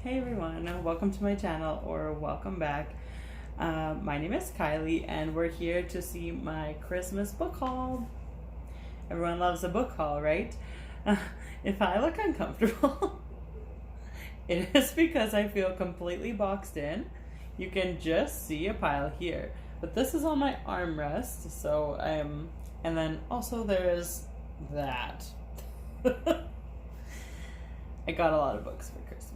Hey everyone, welcome to my channel or welcome back. My name is Kylie and we're here to see my Christmas book haul. Everyone loves a book haul, right? If I look uncomfortable, it is because I feel completely boxed in. You can just see a pile here, but this is on my armrest, so and then also there's that. I got a lot of books for Christmas.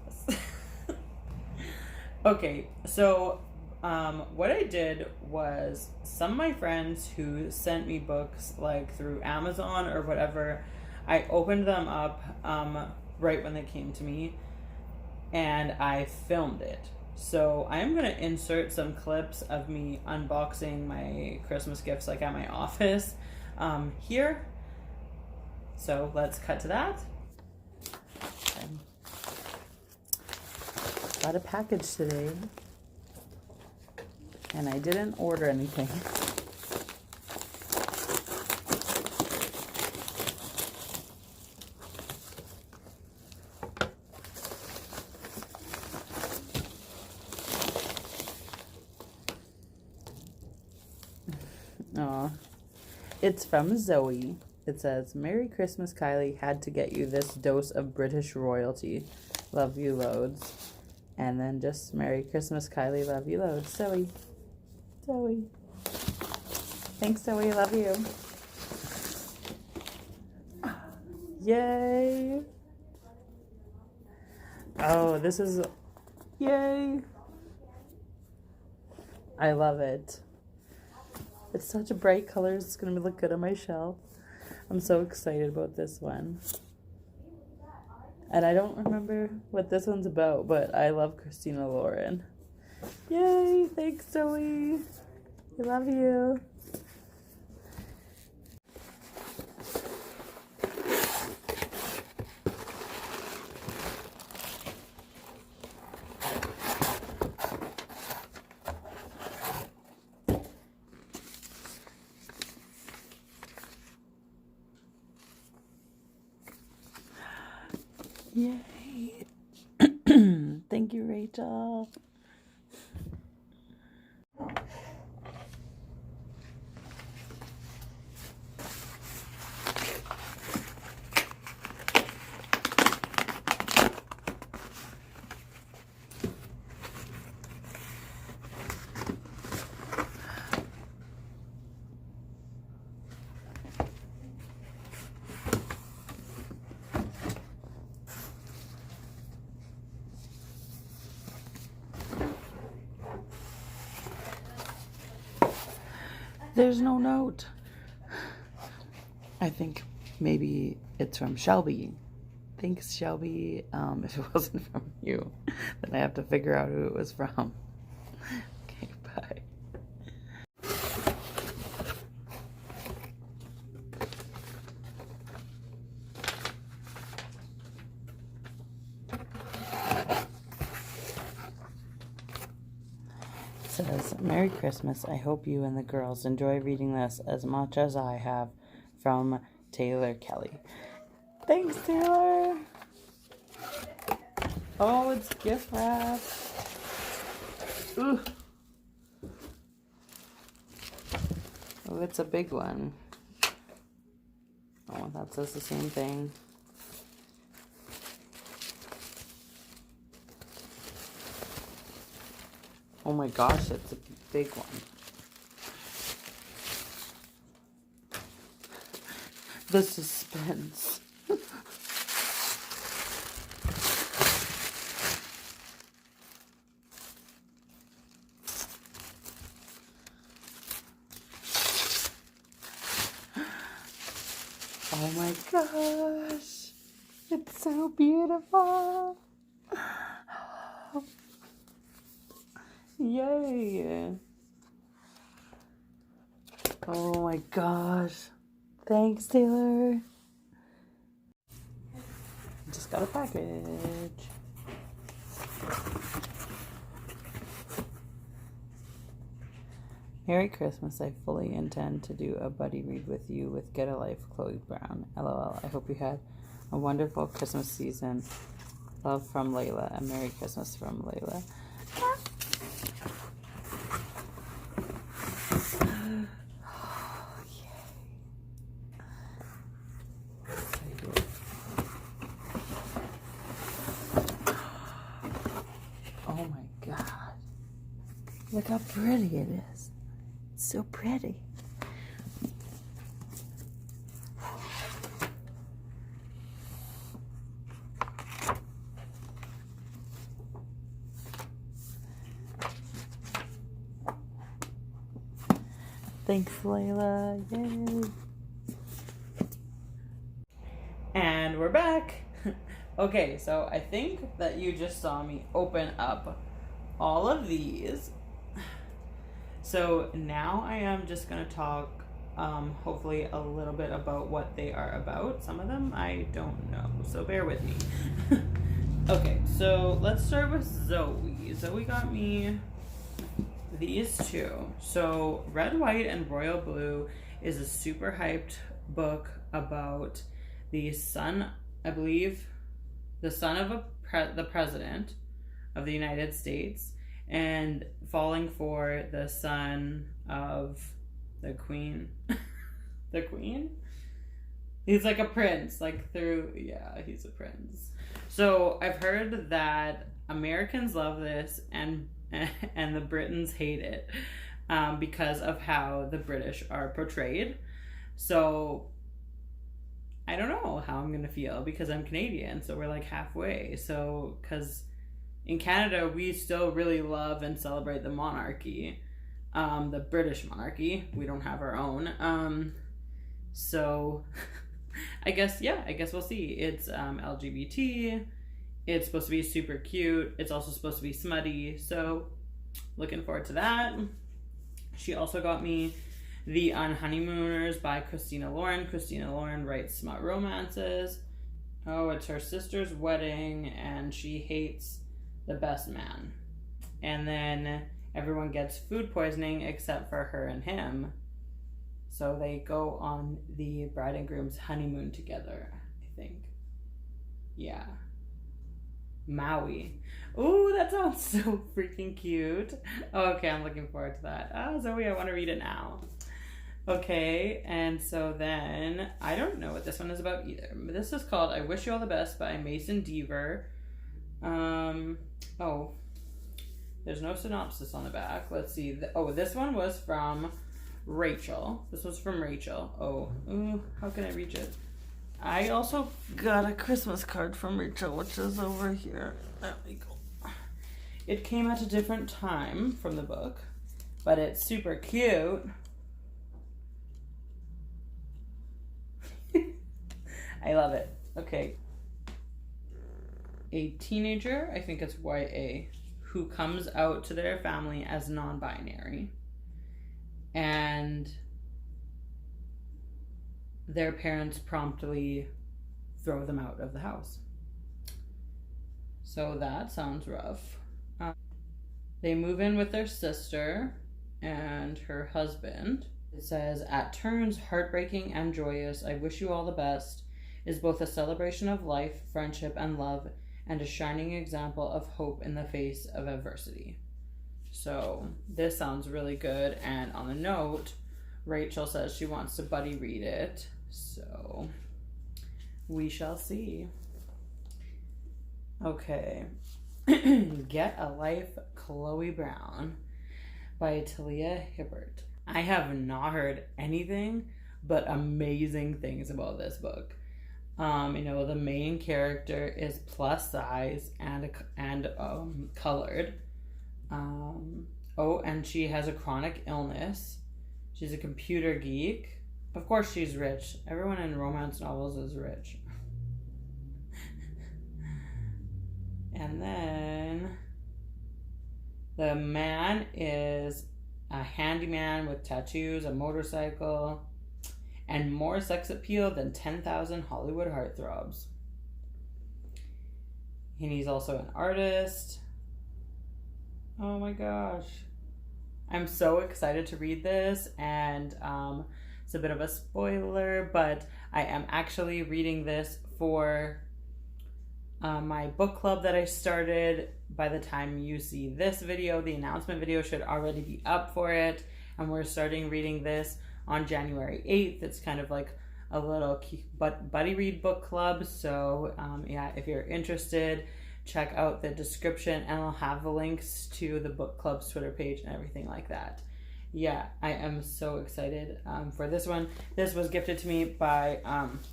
Okay, so what I did was some of my friends who sent me books like through Amazon or whatever, I opened them up right when they came to me and I filmed it. So I am going to insert some clips of me unboxing my Christmas gifts like at my office here. So let's cut to that. Got a package today, and I didn't order anything. Aw, it's from Zoe. It says, "Merry Christmas, Kylie. Had to get you this dose of British royalty. Love you loads." And then just Merry Christmas, Kylie. Love you loads. Zoe. Zoe. Thanks, Zoe. Love you. Yay. Oh, this is... Yay. I love it. It's such a bright color. It's going to look good on my shelf. I'm so excited about this one. And I don't remember what this one's about, but I love Christina Lauren. Yay! Thanks, Zoe. I love you. Yay. Thank you, Rachel. There's no note. I think maybe it's from Shelbi. Thanks, Shelbi. If it wasn't from you, then I have to figure out who it was from. Okay, bye. Says, "Merry Christmas. I hope you and the girls enjoy reading this as much as I have, from Taylor Kelly." Thanks, Taylor. Oh, it's gift wrap. Ooh. Oh, it's a big one. Oh, that says the same thing. Oh my gosh, it's a big one. The suspense. Oh my gosh. It's so beautiful. Yay. Oh my gosh. Thanks, Taylor. Just got a package. Merry Christmas. I fully intend to do a buddy read with you with Get a Life, Chloe Brown. LOL. I hope you had a wonderful Christmas season Love from Lela and Merry Christmas from Lela. Oh my God. Look how pretty it is. It's so pretty. Thanks, Lela. Yay. And we're back. Okay, so I think that you just saw me open up all of these. So now I am just going to talk, hopefully, a little bit about what they are about. Some of them I don't know, so bear with me. Okay, so let's start with Zoe. Zoe got me these two. So Red, White, and Royal Blue is a super hyped book about the son, I believe, the son of the president of the United States, and falling for the son of the queen. The queen? He's like a prince, like he's a prince. So I've heard that Americans love this and the Britons hate it because of how the British are portrayed. So I don't know how I'm gonna feel because I'm Canadian, so we're like halfway. So because in Canada we still really love and celebrate the monarchy, the British monarchy. We don't have our own. So I guess we'll see. It's LGBT. It's supposed to be super cute. It's also supposed to be smutty. So looking forward to that. She also got me The Unhoneymooners by Christina Lauren. Christina Lauren writes smut romances. Oh, it's her sister's wedding and she hates the best man. And then everyone gets food poisoning except for her and him. So they go on the bride and groom's honeymoon together, I think. Yeah. Maui. Ooh, that sounds so freaking cute. Okay, I'm looking forward to that. Zoe, I want to read it now. Okay, and so then, I don't know what this one is about either. But this is called I Wish You All the Best by Mason Deaver. Oh, there's no synopsis on the back. Let's see. This one was from Rachael. This was from Rachael. How can I reach it? I also got a Christmas card from Rachael, which is over here. There we go. It came at a different time from the book, but it's super cute. I love it. Okay. A teenager, I think it's YA, who comes out to their family as non-binary. And their parents promptly throw them out of the house. So that sounds rough. They move in with their sister and her husband. It says, at turns heartbreaking and joyous, I Wish You All the Best is both a celebration of life, friendship, and love, and a shining example of hope in the face of adversity. So this sounds really good. And on a note, Rachael says she wants to buddy read it. So we shall see. Okay. Get a Life, Chloe Brown by Talia Hibbert. I have not heard anything but amazing things about this book. The main character is plus size and colored. And she has a chronic illness. She's a computer geek. Of course she's rich. Everyone in romance novels is rich. And then the man is a handyman with tattoos, a motorcycle, and more sex appeal than 10,000 Hollywood heartthrobs. And he's also an artist. Oh my gosh. I'm so excited to read this, and it's a bit of a spoiler, but I am actually reading this for my book club that I started. By the time you see this video, the announcement video should already be up for it. And we're starting reading this on January 8th. It's kind of like a little buddy read book club. So yeah, if you're interested, check out the description and I'll have the links to the book club's Twitter page and everything like that. Yeah, I am so excited for this one. This was gifted to me by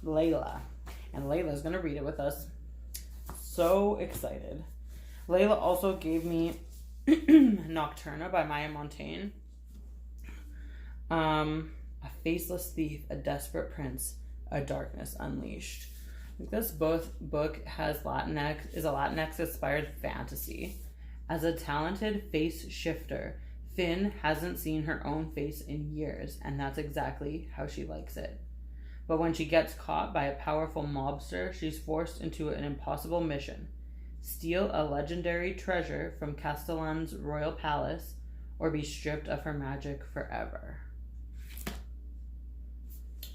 Lela, and Layla's gonna read it with us. So excited. Lela also gave me Nocturna by Maya Montaigne. A faceless thief, a desperate prince, a darkness unleashed. This book has is a Latinx inspired fantasy. As a talented face shifter, Finn hasn't seen her own face in years, and that's exactly how she likes it. But when she gets caught by a powerful mobster, she's forced into an impossible mission: steal a legendary treasure from Castellan's royal palace, or be stripped of her magic forever.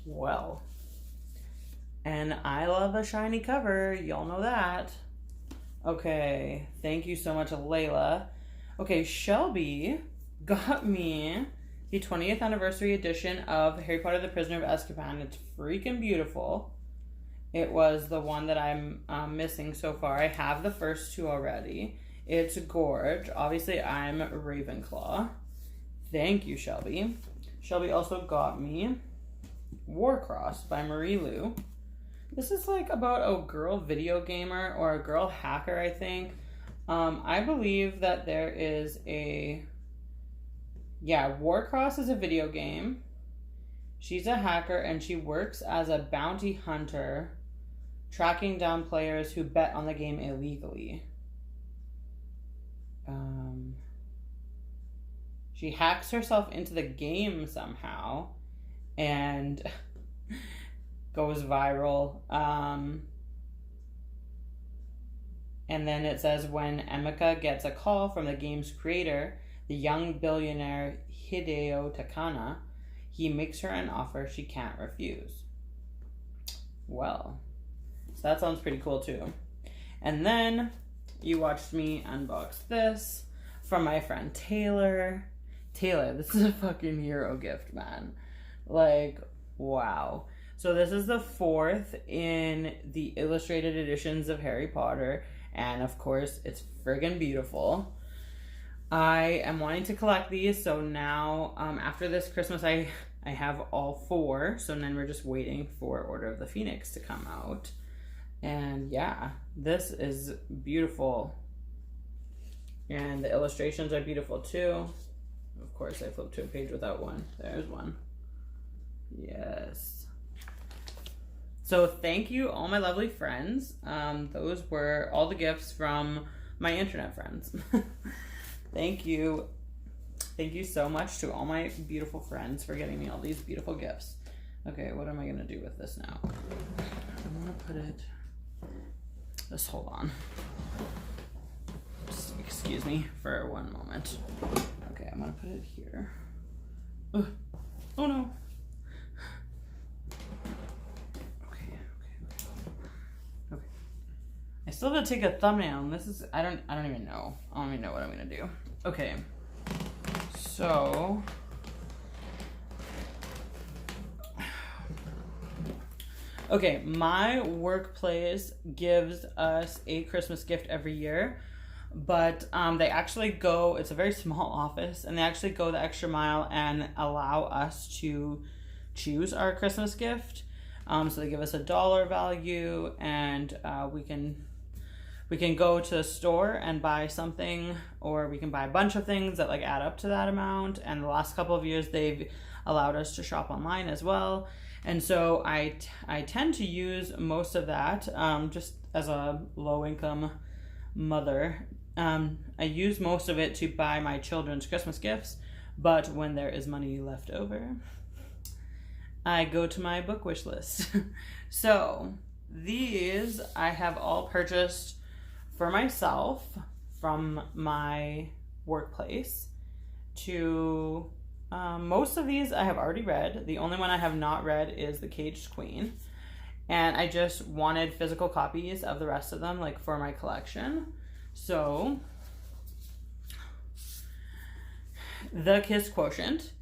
Well, and I love a shiny cover. Y'all know that. Okay, thank you so much, Lela. Okay, Shelbi got me the 20th anniversary edition of Harry Potter the Prisoner of Azkaban. It's freaking beautiful. It was the one that I'm missing so far. I have the first two already. It's gorge. Obviously, I'm Ravenclaw. Thank you, Shelbi. Shelbi also got me Warcross by Marie Lu. This is like about a girl video gamer or a girl hacker, I think. I believe that there is Warcross is a video game. She's a hacker and she works as a bounty hunter, tracking down players who bet on the game illegally. She hacks herself into the game somehow and goes viral. And then it says when Emika gets a call from the game's creator, the young billionaire Hideo Takana, he makes her an offer she can't refuse. Well, so that sounds pretty cool too. And then you watched me unbox this from my friend Taylor. Taylor, this is a fucking hero gift, man. Like, wow. So this is the 4th in the illustrated editions of Harry Potter. And of course, it's friggin' beautiful. I am wanting to collect these. So now, after this Christmas, I have all 4. So then we're just waiting for Order of the Phoenix to come out. And yeah, this is beautiful. And the illustrations are beautiful too. Of course, I flipped to a page without one. There's one. Yes. So thank you, all my lovely friends. Those were all the gifts from my internet friends. Thank you. Thank you so much to all my beautiful friends for getting me all these beautiful gifts. Okay, what am I going to do with this now? I'm going to put it... Just hold on. Just excuse me for one moment. Okay, I'm going to put it here. Ugh. Oh no. Okay. I still have to take a thumbnail, and this is I don't even know. I don't even know what I'm gonna do. Okay. So okay, my workplace gives us a Christmas gift every year, but they actually go, it's a very small office, and they actually go the extra mile and allow us to choose our Christmas gift. So they give us a dollar value, and we can go to a store and buy something, or we can buy a bunch of things that like add up to that amount. And the last couple of years they've allowed us to shop online as well. And so I tend to use most of that, just as a low income mother. I use most of it to buy my children's Christmas gifts, but when there is money left over, I go to my book wish list. So these I have all purchased for myself from my workplace. To most of these I have already read. The only one I have not read is The Caged Queen. and I just wanted physical copies of the rest of them, like for my collection. So The Kiss Quotient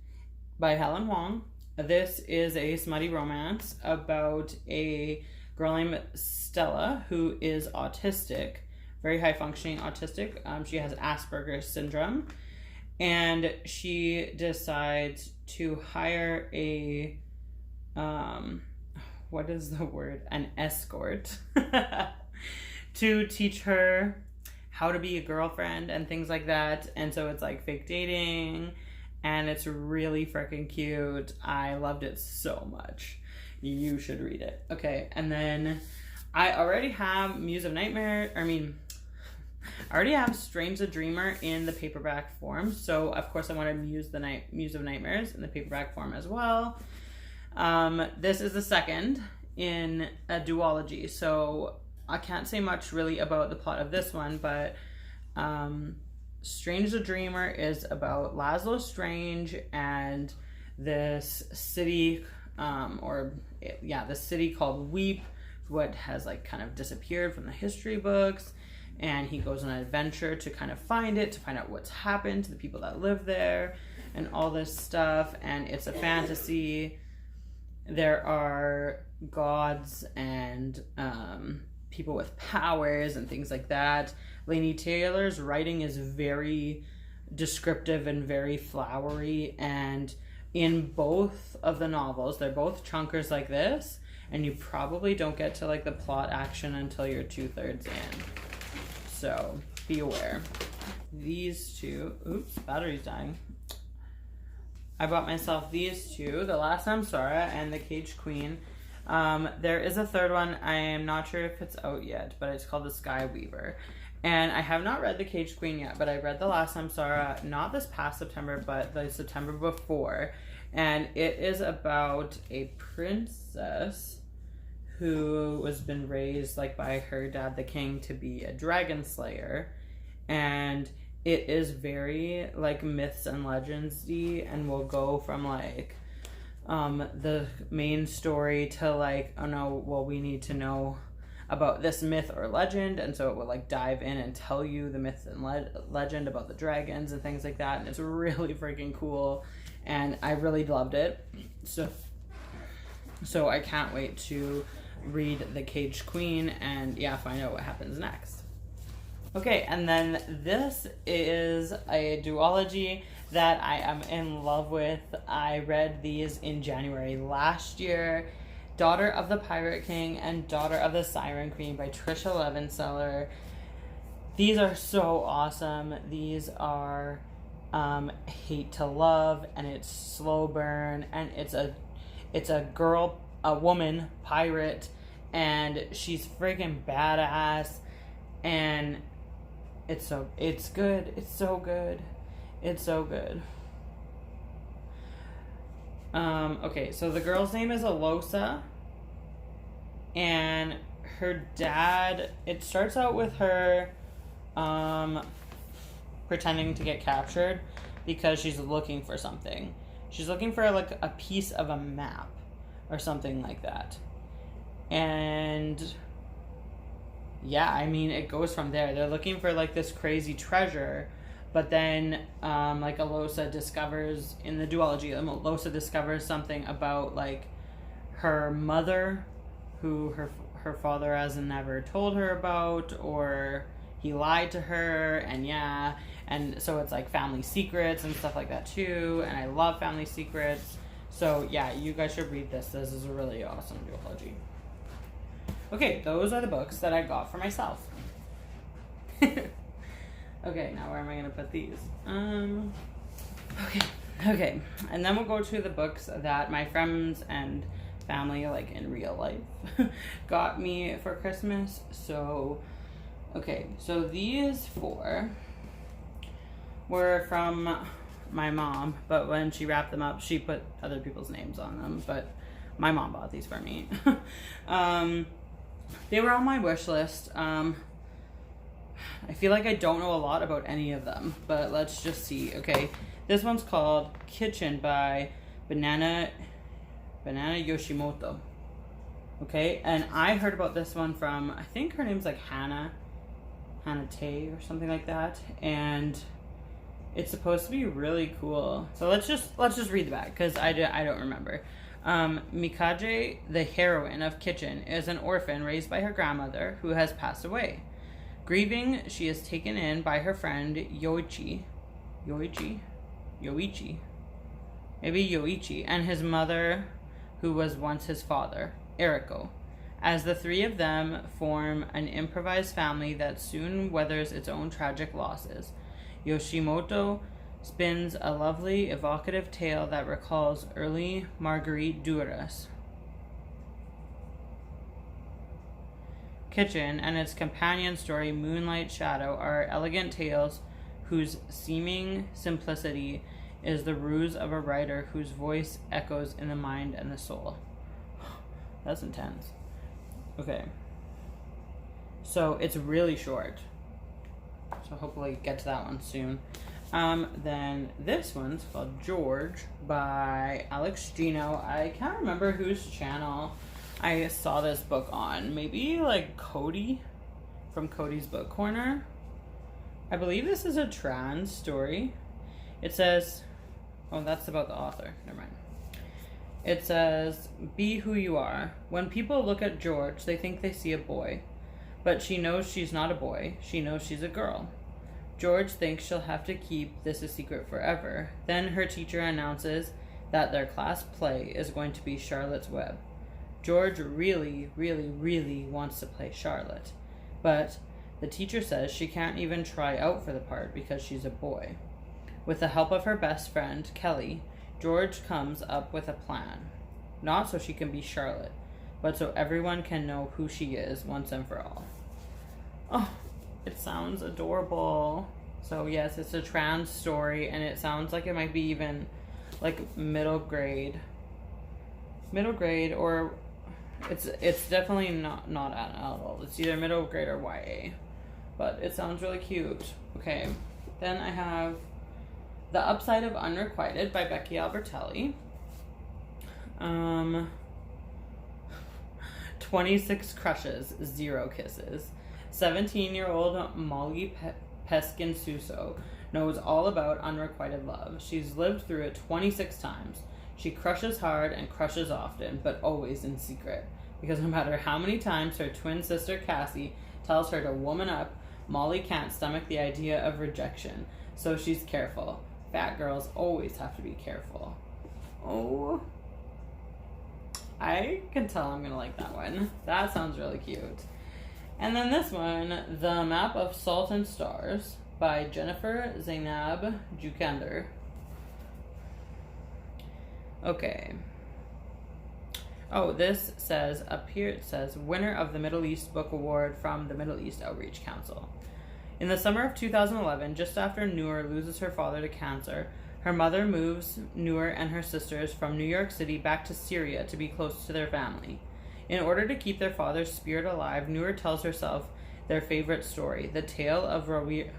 by Helen Wong. This is a smutty romance about a girl named Stella who is autistic, very high functioning autistic. She has Asperger's syndrome, and she decides to hire a what is the word? An escort to teach her how to be a girlfriend and things like that. And so it's like fake dating, and it's really freaking cute. I loved it so much. You should read it. Okay, and then I already have Muse of Nightmare. I already have Strange the Dreamer in the paperback form. So of course I wanted Muse of Nightmares in the paperback form as well. This is the second in a duology, so I can't say much really about the plot of this one, but Strange the Dreamer is about Laszlo Strange and this city, the city called Weep, what has like kind of disappeared from the history books, and he goes on an adventure to kind of find out what's happened to the people that live there and all this stuff. And it's a fantasy. There are gods and people with powers and things like that. Laini Taylor's writing is very descriptive and very flowery, and in both of the novels, they're both chunkers like this, and you probably don't get to like the plot action until you're 2/3 in. So be aware. These two, oops, battery's dying. I bought myself these two, The Last Samsara and The Caged Queen. There is a third one. I am not sure if it's out yet, but it's called The Sky Weaver. And I have not read The Caged Queen yet, but I read The Last Samsara, not this past September, but the September before. And it is about a princess who was been raised like by her dad, the king, to be a dragon slayer. And it is very like myths and legends-y, and will go from like the main story to like, oh no, well, we need to know about this myth or legend, and so it will like dive in and tell you the myth and legend about the dragons and things like that. And it's really freaking cool, and I really loved it. So I can't wait to read The Caged Queen and find out what happens next. Okay, and then this is a duology that I am in love with. I read these in January last year. Daughter of the Pirate King and Daughter of the Siren Queen by Trisha Levenseller. These are so awesome. These are Hate to Love, and it's slow burn, and it's a woman pirate, and she's freaking badass, and it's good. It's so good. It's so good. Okay, so the girl's name is Alosa, and her dad, it starts out with her pretending to get captured because she's looking for something. She's looking for like a piece of a map or something like that. And it goes from there. They're looking for like this crazy treasure, but then like Alosa discovers in the duology, Alosa discovers something about like her mother, who her father hasn't never told her about, or he lied to her, and so it's like family secrets and stuff like that too, and I love family secrets. So you guys should read this. This is a really awesome duology. Okay, those are the books that I got for myself. Okay, now where am I going to put these? Okay. And then we'll go to the books that my friends and family, like in real life, got me for Christmas. So these 4 were from my mom, but when she wrapped them up, she put other people's names on them, but my mom bought these for me. They were on my wish list. I feel like I don't know a lot about any of them, but let's just see. Okay, this one's called Kitchen by Banana Yoshimoto. Okay, and I heard about this one from, I think her name's like Hannah Tay or something like that, and it's supposed to be really cool. So let's just read the back, because I don't remember. Mikaje, the heroine of Kitchen, is an orphan raised by her grandmother who has passed away. Grieving, she is taken in by her friend Yoichi, and his mother, who was once his father, Eriko. As the three of them form an improvised family that soon weathers its own tragic losses, Yoshimoto spins a lovely, evocative tale that recalls early Marguerite Duras. Kitchen and its companion story, Moonlight Shadow, are elegant tales whose seeming simplicity is the ruse of a writer whose voice echoes in the mind and the soul. That's intense. Okay. So it's really short. So hopefully get to that one soon. Then this one's called George by Alex Gino. I can't remember whose channel I saw this book on. Maybe like Cody from Cody's Book Corner. I believe this is a trans story. It says, oh, that's about the author. Never mind. It says, be who you are. When people look at George, they think they see a boy. But she knows she's not a boy. She knows she's a girl. George thinks she'll have to keep this a secret forever. Then her teacher announces that their class play is going to be Charlotte's Web. George really, really, really wants to play Charlotte. But the teacher says she can't even try out for the part because she's a boy. With the help of her best friend, Kelly, George comes up with a plan. Not so she can be Charlotte, but so everyone can know who she is once and for all. Oh, it sounds adorable. So yes, it's a trans story, and it sounds like it might be even like middle grade, or it's definitely not an adult. It's either middle grade or YA, but it sounds really cute. Okay, then I have The Upside of Unrequited by Becky Albertelli. 26 crushes, 0 kisses. 17-year-old Molly Peskin Suso knows all about unrequited love. She's lived through it 26 times. She crushes hard and crushes often, but always in secret. Because no matter how many times her twin sister Cassie tells her to woman up, Molly can't stomach the idea of rejection. So she's careful. Fat girls always have to be careful. Oh, I can tell I'm gonna like that one. That sounds really cute. And then this one, The Map of Salt and Stars by Jennifer Zeynab Joukhadar. Okay. Oh, this says, up here it says, winner of the Middle East Book Award from the Middle East Outreach Council. In the summer of 2011, just after Noor loses her father to cancer, her mother moves Noor and her sisters from New York City back to Syria to be close to their family. In order to keep their father's spirit alive, Noor tells herself their favorite story, the tale of Rawiba,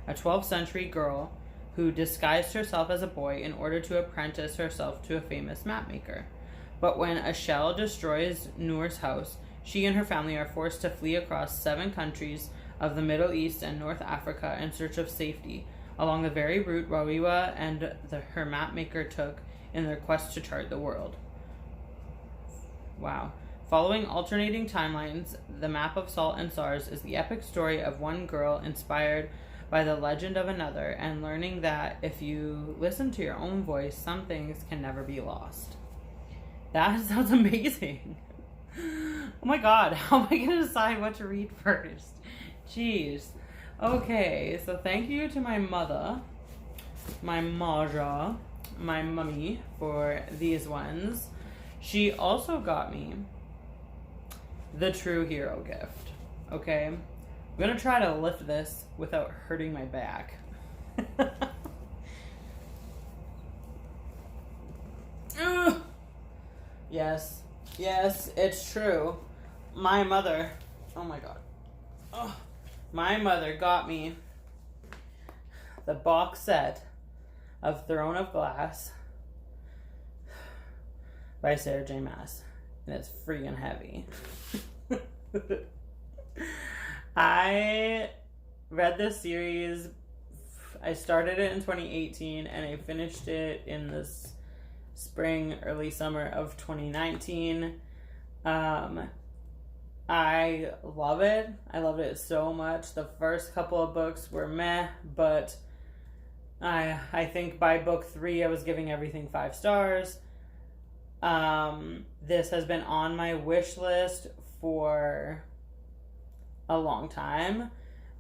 a 12th century girl who disguised herself as a boy in order to apprentice herself to a famous mapmaker. But when a shell destroys Noor's house, she and her family are forced to flee across 7 countries of the Middle East and North Africa in search of safety, along the very route Rawiba and her mapmaker took in their quest to chart the world. Wow. Following alternating timelines, The Map of Salt and Stars is the epic story of one girl inspired by the legend of another, and learning that if you listen to your own voice, some things can never be lost. That sounds amazing. Oh my god, how am I going to decide what to read first? Jeez. Okay, so thank you to my mother, my Maja, my mummy, for these ones. She also got me the True Hero gift. Okay? I'm going to try to lift this without hurting my back. Yes. Yes, it's true. My mother, oh my god. Oh, my mother got me the box set of Throne of Glass by Sarah J. Maas. And it's freaking heavy. I read this series. I started it in 2018 and I finished it in this spring, early summer of 2019. I love it. I loved it so much. The first couple of books were meh, but I think by book 3 I was giving everything 5 stars. This has been on my wish list for a long time.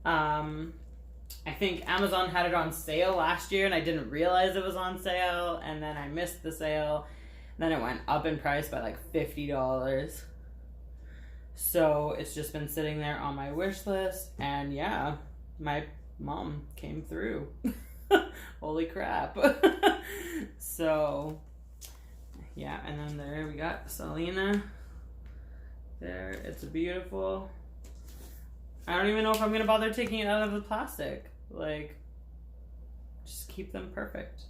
I think Amazon had it on sale last year and I didn't realize it was on sale, and then I missed the sale. Then it went up in price by like $50. So it's just been sitting there on my wish list, and yeah, my mom came through. Holy crap. So yeah, and then there we got Selena. There, it's beautiful. I don't even know if I'm gonna bother taking it out of the plastic. Like, just keep them perfect.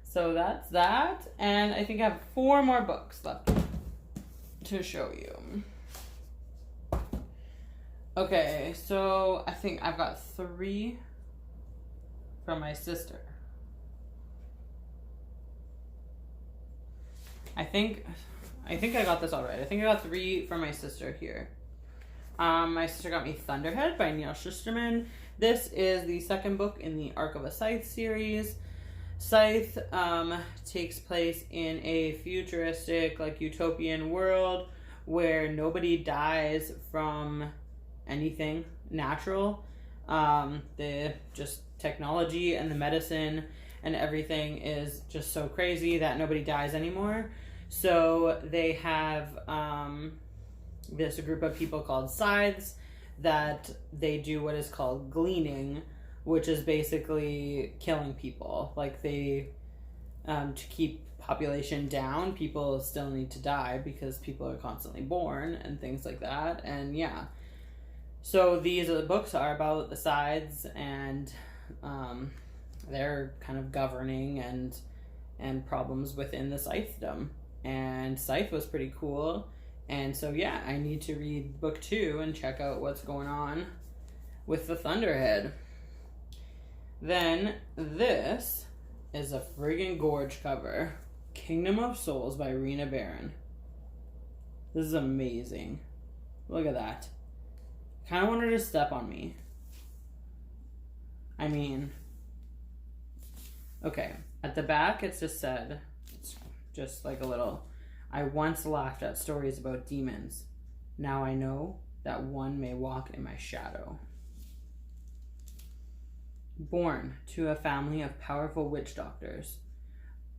So that's that, and I think I have 4 more books left to show you. Okay, so I think I've got 3 from my sister. I think I got this all right. I think I got 3 from my sister here. My sister got me Thunderhead by Neil Shusterman. This is the 2nd book in the Arc of a Scythe series. Scythe takes place in a futuristic, like, utopian world where nobody dies from anything natural. The just technology and the medicine and everything is just so crazy that nobody dies anymore. So they have this group of people called scythes that they do what is called gleaning, which is basically killing people. Like, they to keep population down, people still need to die because people are constantly born and things like that. And yeah, so these books are about the scythes and their kind of governing and problems within the scythedom. And Scythe was pretty cool. And so yeah, I need to read book 2 and check out what's going on with the Thunderhead. Then this is a friggin' gorge cover. Kingdom of Souls by Rena Barron. This is amazing. Look at that. Kind of want her to step on me. I mean, okay. At the back, it's just said, it's just like a little, I once laughed at stories about demons. Now I know that one may walk in my shadow. Born to a family of powerful witch doctors,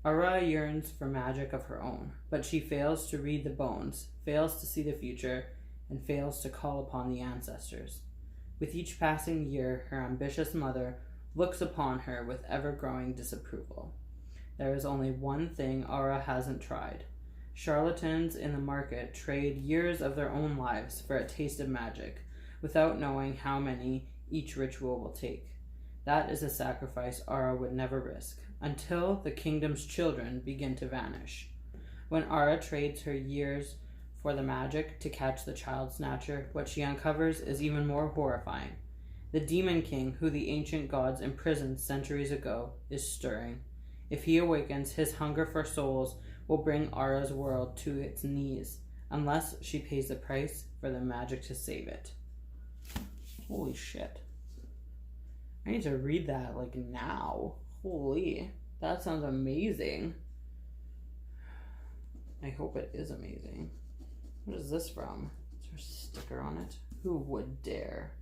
Ara yearns for magic of her own, but she fails to read the bones, fails to see the future, and fails to call upon the ancestors. With each passing year, her ambitious mother looks upon her with ever-growing disapproval. There is only one thing Ara hasn't tried. Charlatans in the market trade years of their own lives for a taste of magic, without knowing how many each ritual will take. That is a sacrifice Ara would never risk, until the kingdom's children begin to vanish. When Ara trades her years for the magic to catch the child snatcher, what she uncovers is even more horrifying. The demon king, who the ancient gods imprisoned centuries ago, is stirring. If he awakens, his hunger for souls will bring Ara's world to its knees, unless she pays the price for the magic to save it. Holy shit. I need to read that, like, now. Holy, that sounds amazing. I hope it is amazing. What is this from? Is there a sticker on it? Who would dare?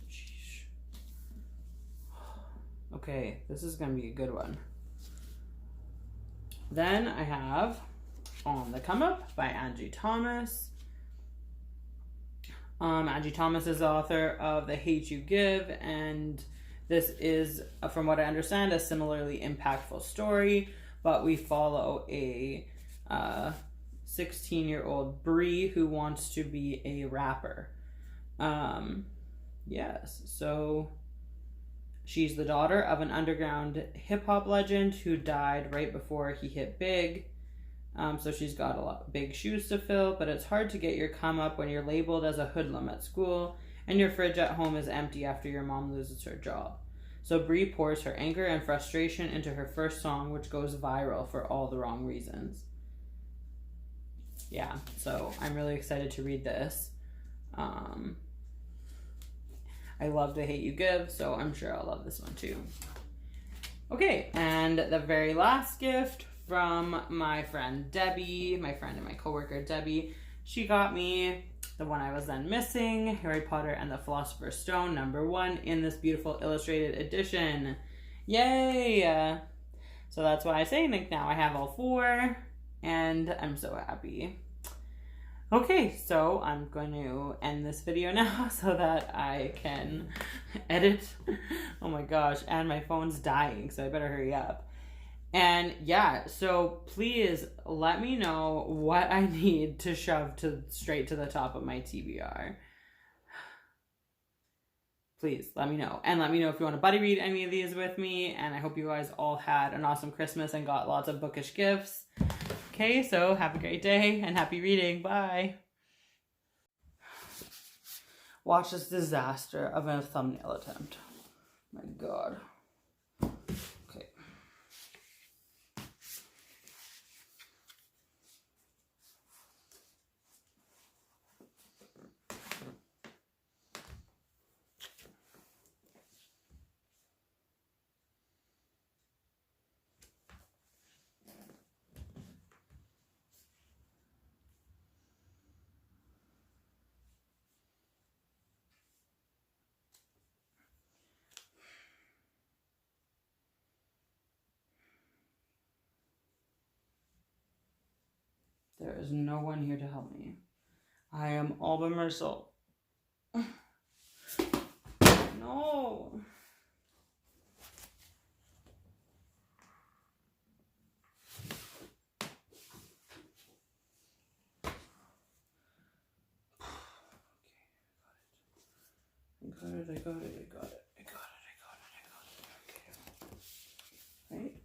Sheesh. Okay, this is gonna be a good one. Then I have On the Come Up by Angie Thomas. Angie Thomas is the author of The Hate You Give, and this is, from what I understand, a similarly impactful story, but we follow a 16-year-old Bree who wants to be a rapper. Yes, so She's the daughter of an underground hip-hop legend who died right before he hit big. So she's got a lot of big shoes to fill, but it's hard to get your come up when you're labeled as a hoodlum at school and your fridge at home is empty after your mom loses her job. So Bree pours her anger and frustration into her first song, which goes viral for all the wrong reasons. Yeah, so I'm really excited to read this. I love The Hate You Give, so I'm sure I'll love this one too. Okay, and the very last gift from my friend Debbie, my friend and my coworker Debbie. She got me the one I was then missing, Harry Potter and the Philosopher's Stone, #1 in this beautiful illustrated edition. Yay! So that's why I say, like, now I have all 4, and I'm so happy. Okay, so I'm going to end this video now so that I can edit. Oh my gosh, and my phone's dying, so I better hurry up. And yeah, so please let me know what I need to shove straight to the top of my TBR. Please let me know. And let me know if you want to buddy read any of these with me. And I hope you guys all had an awesome Christmas and got lots of bookish gifts. Okay, so have a great day and happy reading. Bye. Watch this disaster of a thumbnail attempt. My God. Okay. There is no one here to help me. I am all by myself. No. I got it. Okay. Right?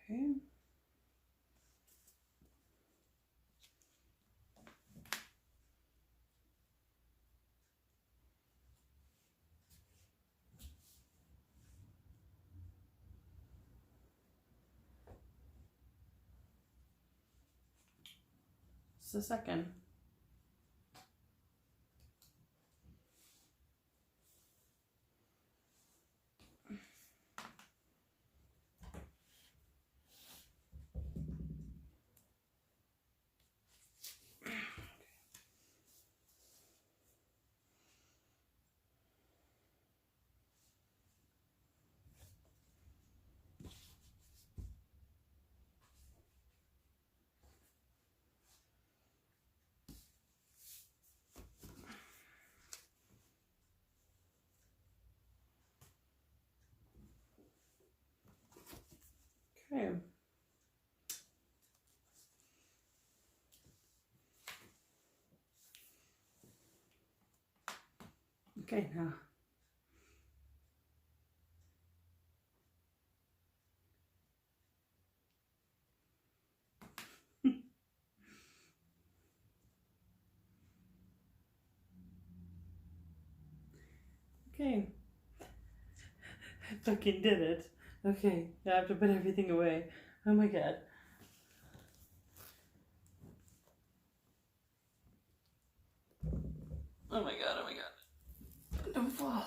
Okay. Just a second. Okay. Okay, now. Okay. I fucking did it. Okay, I have to put everything away. Oh my God. Oh my God. Don't fall.